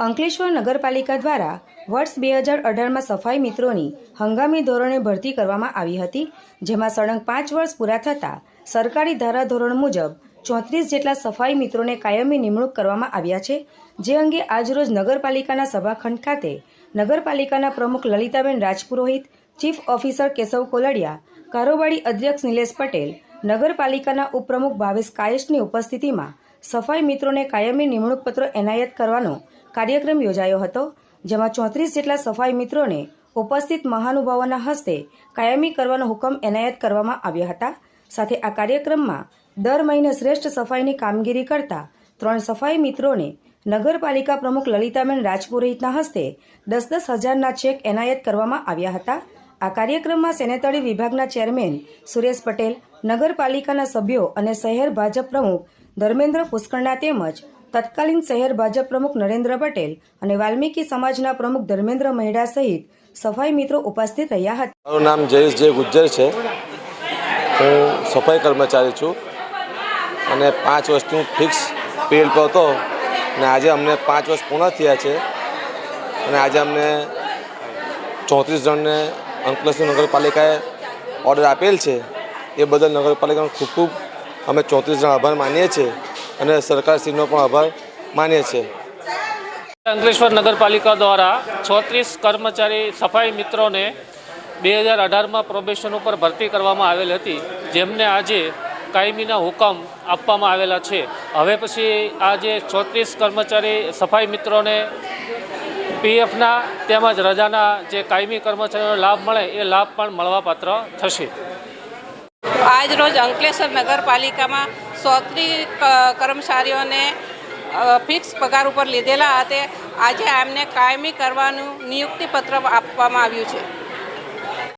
અંકલેશ્વર નગરપાલિકા દ્વારા વર્ષ 2018માં સફાઈ મિત્રોની હંગામી ધોરણે ભરતી કરવામાં આવી હતી, જેમાં સળંગ 5 વર્ષ પૂરા થતાં સરકારી ધારાધોરણ મુજબ 34 જેટલા સફાઈ મિત્રોને કાયમી નિમણૂક કરવામાં આવ્યા છે। જે અંગે આજરોજ નગરપાલિકાના સભાખંડ ખાતે નગરપાલિકાના પ્રમુખ લલિતાબેન રાજપુરોહિત, ચીફ ઓફિસર કેશવ કોલડિયા, કારોબારી અધ્યક્ષ નિલેશ પટેલ, નગરપાલિકાના ઉપપ્રમુખ ભાવેશ કાયશની ઉપસ્થિતિમાં સફાઈ મિત્રોને કાયમી નિમણૂક પત્રો એનાયત કરવાનો કાર્યક્રમ યોજાયો હતો, જેમાં 34 જેટલા સફાઈ મિત્રોને ઉપસ્થિત મહાનુભાવોના હસ્તે કાયમી કરવાનો હુકમ એનાયત કરવામાં આવ્યા હતા। સાથે આ કાર્યક્રમમાં દર મહિને શ્રેષ્ઠ સફાઈની કામગીરી કરતા 3 સફાઈ મિત્રોને નગરપાલિકા પ્રમુખ લલિતાબેન રાજપુરોહિતના હસ્તે 10-10 હજારના ચેક એનાયત કરવામાં આવ્યા હતા। આ કાર્યક્રમમાં સેનેટરી વિભાગના ચેરમેન સુરેશ પટેલ, નગરપાલિકાના સભ્યો અને શહેર ભાજપ પ્રમુખ ધર્મેન્દ્ર પુષ્કરણા તેમજ તત્કાલીન શહેર ભાજપ પ્રમુખ નરેન્દ્ર પટેલ અને વાલ્મીકી સમાજના પ્રમુખ ધર્મેન્દ્ર મહેડા સહિત સફાઈ મિત્રો ઉપસ્થિત રહ્યા હતા। મારું નામ જયેશ જે ગુજ્જર છે। હું સફાઈ કર્મચારી છું અને 5 વર્ષથી હું ફિક્સ પીરિયડ પર હતો અને આજે અમને 5 વર્ષ પૂર્ણ થયા છે અને આજે અમને 34 જણને અંકલેશ્વર નગરપાલિકાએ ઓર્ડર આપેલ છે। એ બદલ નગરપાલિકાનો ખૂબ ખૂબ અમે 34 જણ આભાર માનીએ છીએ અને સરકારશ્રીનો પણ આભાર માનીએ છીએ। અંકલેશ્વર નગરપાલિકા દ્વારા 36 કર્મચારી સફાઈ મિત્રોને 2018માં પ્રોબેશન ઉપર ભરતી કરવામાં આવેલ હતી, જેમને આજે કાયમીના હુકમ આપવામાં આવેલા છે। હવે પછી આજે 34 કર્મચારી સફાઈ મિત્રોને પીએફના તેમજ રજાના જે કાયમી કર્મચારીઓનો લાભ મળે એ લાભ પણ મળવાપાત્ર થશે। આજ રોજ અંકલેશ્વર નગરપાલિકામાં 34 કર્મચારીઓને ફિક્સ પગાર ઉપર લીધેલા હતા। આજે એમને કાયમી કરવાનું નિયુક્તિપત્ર આપવામાં આવ્યું છે।